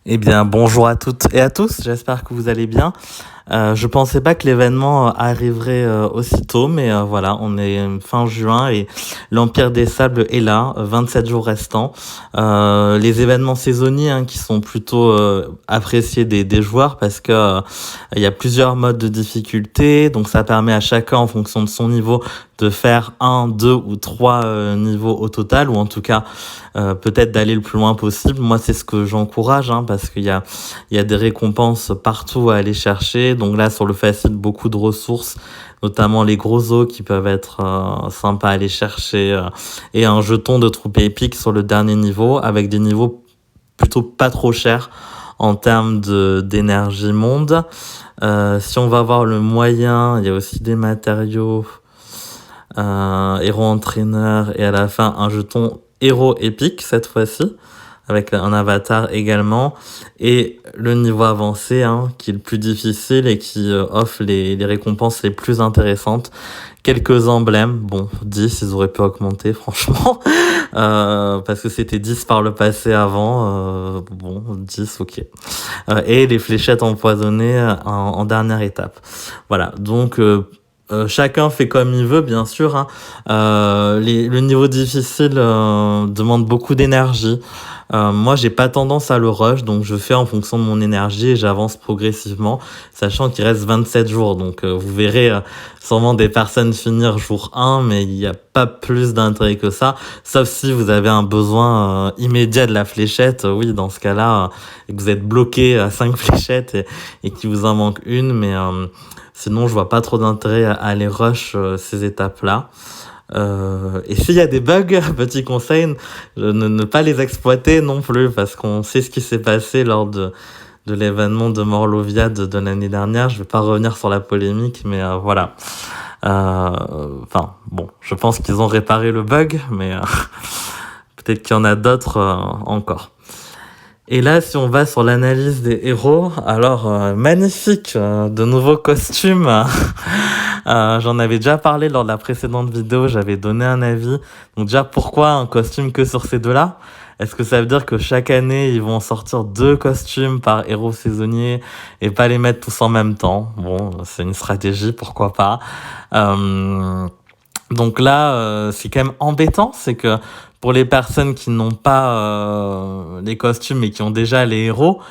Eh bien, bonjour à toutes et à tous, j'espère que vous allez bien. Je pensais pas que l'événement arriverait aussitôt, mais voilà, on est fin juin et l'Empire des Sables est là, 27 jours restants. Les événements saisonniers qui sont plutôt appréciés des joueurs parce que il y a plusieurs modes de difficulté, donc ça permet à chacun en fonction de son niveau de faire un, deux ou trois niveaux au total, ou en tout cas peut-être d'aller le plus loin possible. Moi, c'est ce que j'encourage, parce qu'il y a des récompenses partout à aller chercher. Donc là, sur le facile, beaucoup de ressources, notamment les gros os qui peuvent être sympas à aller chercher, et un jeton de troupe épique sur le dernier niveau, avec des niveaux plutôt pas trop chers en termes d'énergie monde. Si on va voir le moyen, il y a aussi des matériaux, héros entraîneur, et à la fin un jeton héros épique cette fois-ci, avec un avatar également, et le niveau avancé qui est le plus difficile et qui offre les récompenses les plus intéressantes. Quelques emblèmes, bon, 10, ils auraient pu augmenter franchement, parce que c'était 10 par le passé avant, bon, 10, ok. Et les fléchettes empoisonnées en dernière étape. Voilà, donc chacun fait comme il veut, bien sûr. Le niveau difficile demande beaucoup d'énergie. Moi, j'ai pas tendance à le rush, donc je fais en fonction de mon énergie et j'avance progressivement, sachant qu'il reste 27 jours. Donc, vous verrez sûrement des personnes finir jour 1, mais il n'y a pas plus d'intérêt que ça, sauf si vous avez un besoin immédiat de la fléchette. Oui, dans ce cas-là, et que vous êtes bloqué à 5 fléchettes et qu'il vous en manque une, mais sinon, je vois pas trop d'intérêt à aller rush ces étapes-là. Et s'il y a des bugs, petit conseil, ne pas les exploiter non plus, parce qu'on sait ce qui s'est passé lors de l'événement de Morlovia de l'année dernière. Je vais pas revenir sur la polémique, mais voilà. Enfin, bon, je pense qu'ils ont réparé le bug, mais peut-être qu'il y en a d'autres encore. Et là, si on va sur l'analyse des héros, alors magnifique, de nouveaux costumes. J'en avais déjà parlé lors de la précédente vidéo, j'avais donné un avis. Donc déjà, pourquoi un costume que sur ces deux-là? Est-ce que ça veut dire que chaque année, ils vont sortir 2 costumes par héros saisonnier et pas les mettre tous en même temps? Bon, c'est une stratégie, pourquoi pas. Donc là, c'est quand même embêtant, c'est que pour les personnes qui n'ont pas les costumes et qui ont déjà les héros,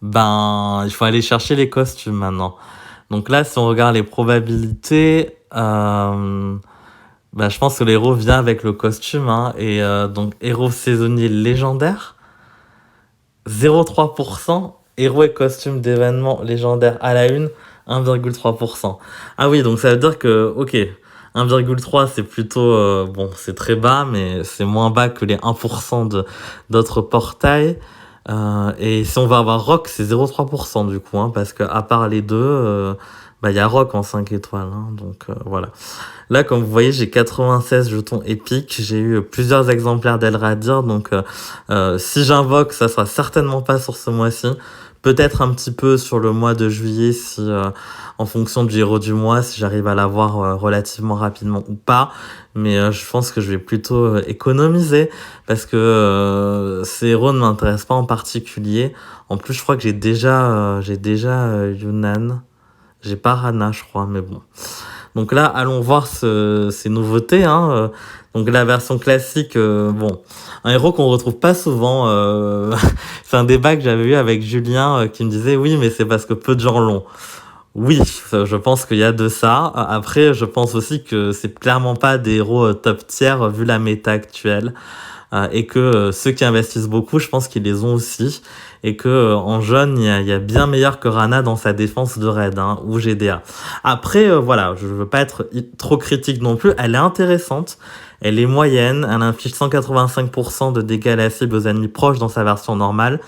ben il faut aller chercher les costumes maintenant. Donc là, si on regarde les probabilités, je pense que l'héros vient avec le costume, et donc héros saisonnier légendaire, 0,3%, héros et costume d'événement légendaire à la une, 1,3%. Ah oui, donc ça veut dire que, ok, 1,3 c'est plutôt, bon, c'est très bas, mais c'est moins bas que les 1% d'autres portails. Et si on va avoir Rock, c'est 0,3% du coup, parce que à part les deux, il y a Rock en 5 étoiles, donc voilà. Là, comme vous voyez, j'ai 96 jetons épiques, j'ai eu plusieurs exemplaires d'Elradir, donc si j'invoque, ça sera certainement pas sur ce mois-ci, peut-être un petit peu sur le mois de juillet, si en fonction du héros du mois, si j'arrive à l'avoir relativement rapidement ou pas, mais je pense que je vais plutôt économiser, parce que ces héros ne m'intéressent pas en particulier. En plus, je crois que j'ai déjà Yunnan, j'ai pas Rana, je crois, mais bon. Donc là, allons voir ces nouveautés. Donc la version classique, bon, un héros qu'on retrouve pas souvent. C'est un débat que j'avais eu avec Julien qui me disait oui, mais c'est parce que peu de gens l'ont. Oui, je pense qu'il y a de ça. Après, je pense aussi que c'est clairement pas des héros top tier vu la méta actuelle. Et que ceux qui investissent beaucoup, je pense qu'ils les ont aussi, et que en jaune, il y a bien meilleur que Rana dans sa défense de raid, ou GDA. Après, voilà, je veux pas être trop critique non plus, elle est intéressante, elle est moyenne, elle inflige 185% de dégâts à la cible aux ennemis proches dans sa version normale.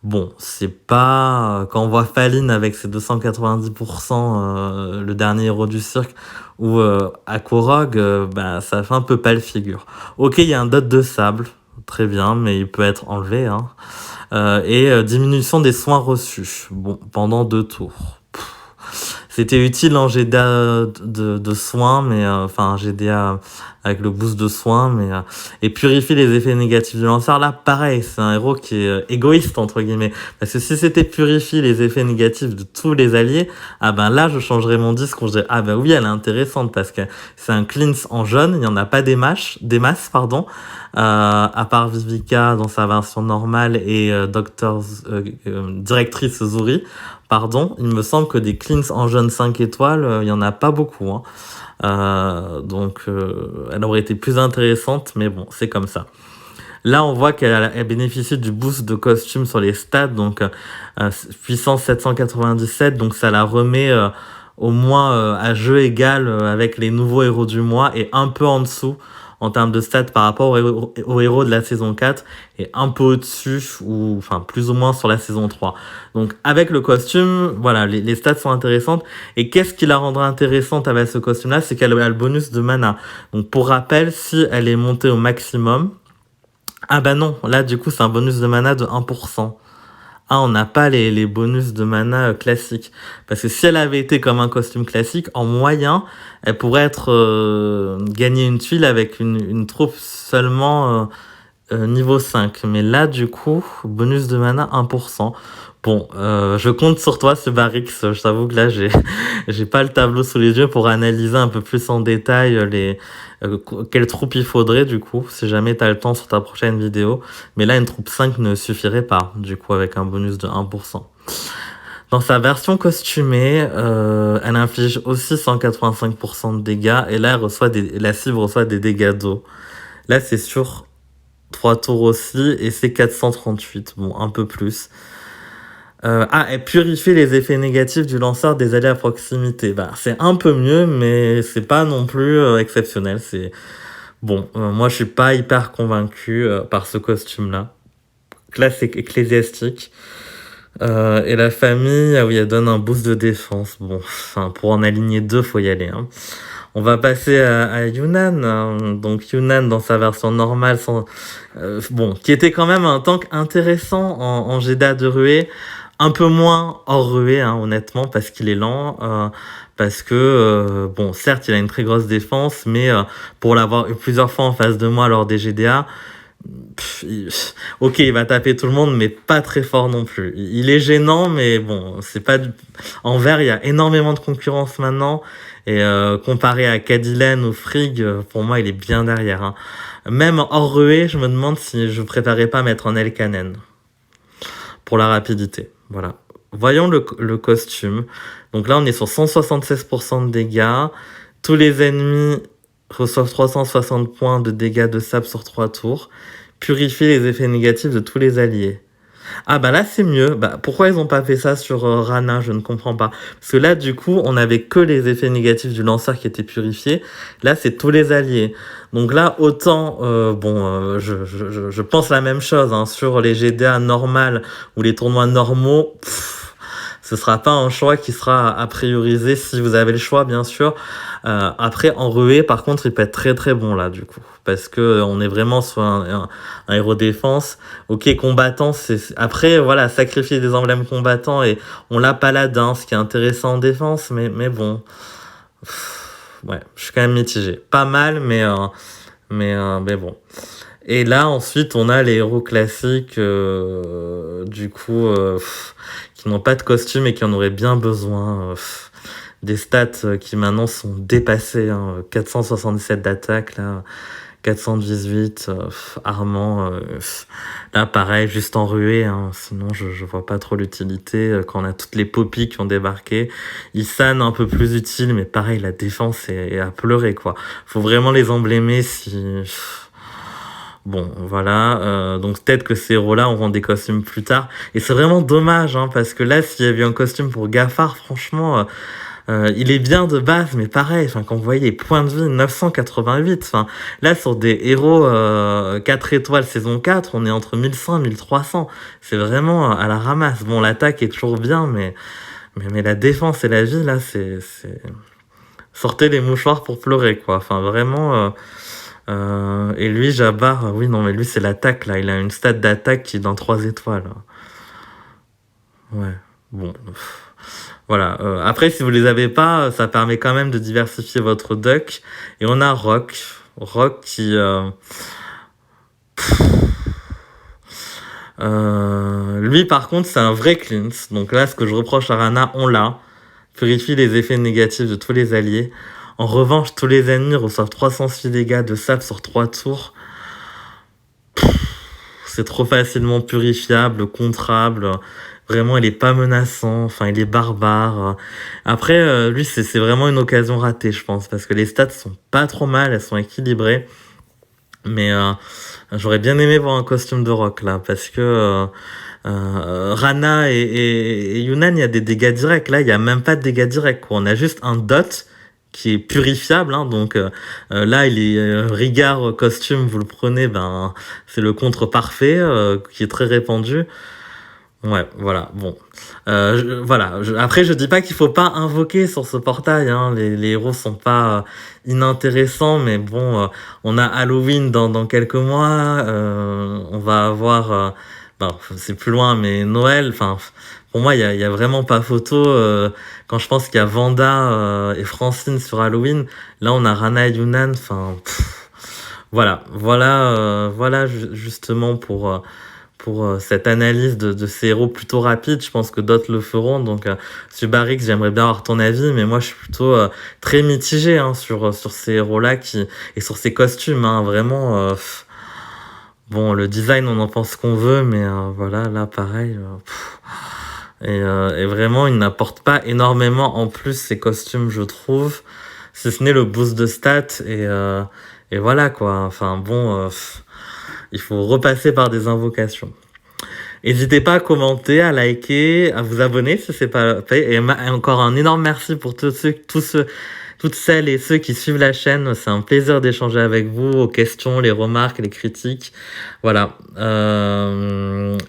Bon, c'est pas... Quand on voit Faline avec ses 290%, le dernier héros du cirque, ou Akorog, ça fait un peu pâle figure. Ok, il y a un dot de sable, très bien, mais il peut être enlevé. Et diminution des soins reçus, bon, pendant 2 tours. C'était utile en GDA de soins, mais GDA avec le boost de soins, et purifie les effets négatifs du lanceur. Là, pareil, c'est un héros qui est égoïste, entre guillemets. Parce que si c'était purifie les effets négatifs de tous les alliés, ah ben là, je changerais mon disque, on dirait, ah ben oui, elle est intéressante, parce que c'est un cleanse en jaune, il n'y en a pas des masses, pardon, à part Vivica dans sa version normale et directrice Zuri, pardon, il me semble que des cleans en jaune 5 étoiles, il n'y en a pas beaucoup, hein. Donc elle aurait été plus intéressante, mais bon, c'est comme ça. Là, on voit qu'elle bénéficie du boost de costume sur les stats, donc puissance 797, donc ça la remet au moins à jeu égal avec les nouveaux héros du mois et un peu en dessous en termes de stats par rapport aux héros de la saison 4 et un peu au-dessus ou enfin plus ou moins sur la saison 3. Donc avec le costume, voilà, les stats sont intéressantes. Et qu'est-ce qui la rendra intéressante avec ce costume-là? C'est qu'elle a le bonus de mana. Donc pour rappel, si elle est montée au maximum, ah bah non, là du coup c'est un bonus de mana de 1%. Ah, on n'a pas les bonus de mana classiques. Parce que si elle avait été comme un costume classique, en moyen, elle pourrait être gagner une tuile avec une troupe seulement niveau 5. Mais là, du coup, bonus de mana 1%. Bon, je compte sur toi, ce Barix. Je t'avoue que là, j'ai pas le tableau sous les yeux pour analyser un peu plus en détail quelle troupe il faudrait, du coup, si jamais t'as le temps sur ta prochaine vidéo. Mais là, une troupe 5 ne suffirait pas, du coup, avec un bonus de 1%. Dans sa version costumée, elle inflige aussi 185% de dégâts. Et là, la cible reçoit des dégâts d'eau. Là, c'est sur 3 tours aussi, et c'est 438, bon, un peu plus. Elle purifie les effets négatifs du lanceur des alliés à proximité. Bah, c'est un peu mieux, mais c'est pas non plus exceptionnel. C'est bon. Moi, je suis pas hyper convaincu par ce costume-là. Classe ecclésiastique. Et la famille, ah oui, elle donne un boost de défense. Bon, enfin, pour en aligner 2, faut y aller, hein. On va passer à Yunnan, hein. Donc Yunnan dans sa version normale, bon, qui était quand même un tank intéressant en Jeddah de ruée, un peu moins hors ruée, hein, honnêtement, parce qu'il est lent, parce que, bon, certes, il a une très grosse défense, mais pour l'avoir eu plusieurs fois en face de moi lors des GDA, ok, il va taper tout le monde, mais pas très fort non plus. Il est gênant, mais bon, c'est pas en vert, il y a énormément de concurrence maintenant. Et comparé à Cadillac ou Frigg, pour moi, il est bien derrière, hein. Même hors ruée, je me demande si je préférerais pas mettre un Elkanen pour la rapidité. Voilà. Voyons le costume. Donc là, on est sur 176% de dégâts. Tous les ennemis reçoivent 360 points de dégâts de sable sur 3 tours. Purifier les effets négatifs de tous les alliés. Ah bah là c'est mieux. Bah pourquoi ils ont pas fait ça sur Rana? Je ne comprends pas. Parce que là du coup on avait que les effets négatifs du lanceur qui étaient purifiés. Là c'est tous les alliés. Donc là autant je pense la même chose, hein, sur les GDA normales ou les tournois normaux. Ce sera pas un choix qui sera à prioriser si vous avez le choix, bien sûr. Après, en ruée, par contre, il peut être très très bon là, du coup. Parce que on est vraiment sur un héros défense. Ok, combattant, après, voilà, sacrifier des emblèmes combattants et on l'a paladin, ce qui est intéressant en défense, mais bon. Ouais, je suis quand même mitigé. Pas mal, mais bon. Et là, ensuite, on a les héros classiques, du coup, qui n'ont pas de costume et qui en auraient bien besoin. Des stats qui maintenant sont dépassées, hein. 477 d'attaque, là, 418, Armand, là pareil, juste en ruée, hein. Sinon je vois pas trop l'utilité quand on a toutes les poppies qui ont débarqué. Isan un peu plus utile, mais pareil, la défense est à pleurer, quoi. Faut vraiment les emblémer si... Bon, voilà, donc peut-être que ces héros-là auront des costumes plus tard. Et c'est vraiment dommage, hein, parce que là, s'il y avait un costume pour Gafar, franchement... il est bien de base, mais pareil, quand vous voyez les points de vie, 988, là, sur des héros 4 étoiles saison 4, on est entre 1100 et 1300. C'est vraiment à la ramasse. Bon, l'attaque est toujours bien, mais la défense et la vie, là, c'est... Sortez les mouchoirs pour pleurer, quoi. Vraiment... et lui, Jabbar, oui, non, mais lui, c'est l'attaque, là. Il a une stat d'attaque qui est dans 3 étoiles. Ouais, bon... Voilà. Après, si vous les avez pas, ça permet quand même de diversifier votre deck. Et on a Rock. Rock qui... lui, par contre, c'est un vrai cleanse. Donc là, ce que je reproche à Rana, on l'a. Purifie les effets négatifs de tous les alliés. En revanche, tous les ennemis reçoivent 306 dégâts de sap sur 3 tours. C'est trop facilement purifiable, contrable. Vraiment, il est pas menaçant. Enfin, il est barbare. Après, lui, c'est vraiment une occasion ratée, je pense. Parce que les stats sont pas trop mal. Elles sont équilibrées. Mais j'aurais bien aimé voir un costume de rock, là. Parce que... Rana et Yunnan, il y a des dégâts directs. Là, il n'y a même pas de dégâts directs, quoi. On a juste un dot qui est purifiable. Hein, donc là, il est Rigard costume, vous le prenez, ben c'est le contre parfait qui est très répandu. Ouais, voilà, bon. Après, je dis pas qu'il faut pas invoquer sur ce portail, hein. Les héros sont pas inintéressants, mais bon, on a Halloween dans quelques mois, on va avoir, c'est plus loin, mais Noël, enfin, pour moi, il y a vraiment pas photo, quand je pense qu'il y a Vanda et Francine sur Halloween, là, on a Rana et Yunnan, enfin, justement pour cette analyse de ces héros plutôt rapide. Je pense que d'autres le feront. Donc, sur Barrix, j'aimerais bien avoir ton avis, mais moi, je suis plutôt très mitigé hein, sur ces héros-là et sur ces costumes. Hein, vraiment, bon, le design, on en pense qu'on veut, mais voilà, là, pareil. Et vraiment, il n'apporte pas énormément en plus ces costumes, je trouve, si ce n'est le boost de stats. Et voilà, quoi. Enfin, bon... il faut repasser par des invocations. N'hésitez pas à commenter, à liker, à vous abonner si c'est pas fait. Et encore un énorme merci pour toutes celles et ceux qui suivent la chaîne. C'est un plaisir d'échanger avec vous, aux questions, les remarques, les critiques. Voilà.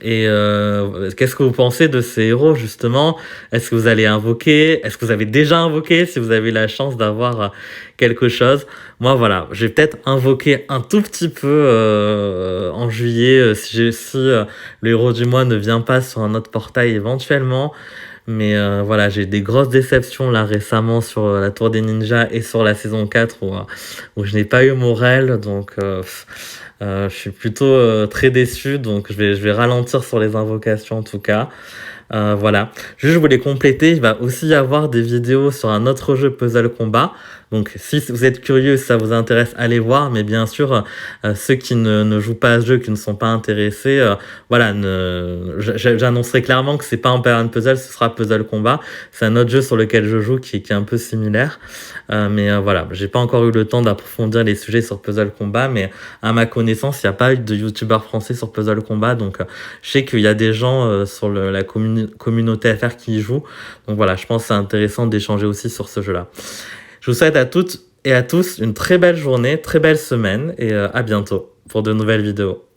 Qu'est-ce que vous pensez de ces héros, justement? Est-ce que vous allez invoquer? Est-ce que vous avez déjà invoqué, si vous avez la chance d'avoir quelque chose? Moi, voilà, j'ai peut-être invoqué un tout petit peu en juillet, si le héros du mois ne vient pas sur un autre portail éventuellement. Mais voilà, j'ai eu des grosses déceptions là récemment sur la Tour des Ninjas et sur la saison 4 où je n'ai pas eu mon rel. Donc je suis plutôt très déçu. Donc je vais ralentir sur les invocations en tout cas. Voilà. Juste, je voulais compléter, il va aussi y avoir des vidéos sur un autre jeu Puzzle Combat. Donc, si vous êtes curieux, si ça vous intéresse, allez voir. Mais bien sûr, ceux qui ne jouent pas à ce jeu, qui ne sont pas intéressés, voilà, j'annoncerai clairement que c'est pas un Parent Puzzle, ce sera Puzzle Combat. C'est un autre jeu sur lequel je joue qui est un peu similaire. Mais voilà, j'ai pas encore eu le temps d'approfondir les sujets sur Puzzle Combat, mais à ma connaissance, il n'y a pas eu de youtubeurs français sur Puzzle Combat. Donc, je sais qu'il y a des gens sur la communauté FR qui y jouent. Donc voilà, je pense que c'est intéressant d'échanger aussi sur ce jeu-là. Je vous souhaite à toutes et à tous une très belle journée, très belle semaine et à bientôt pour de nouvelles vidéos.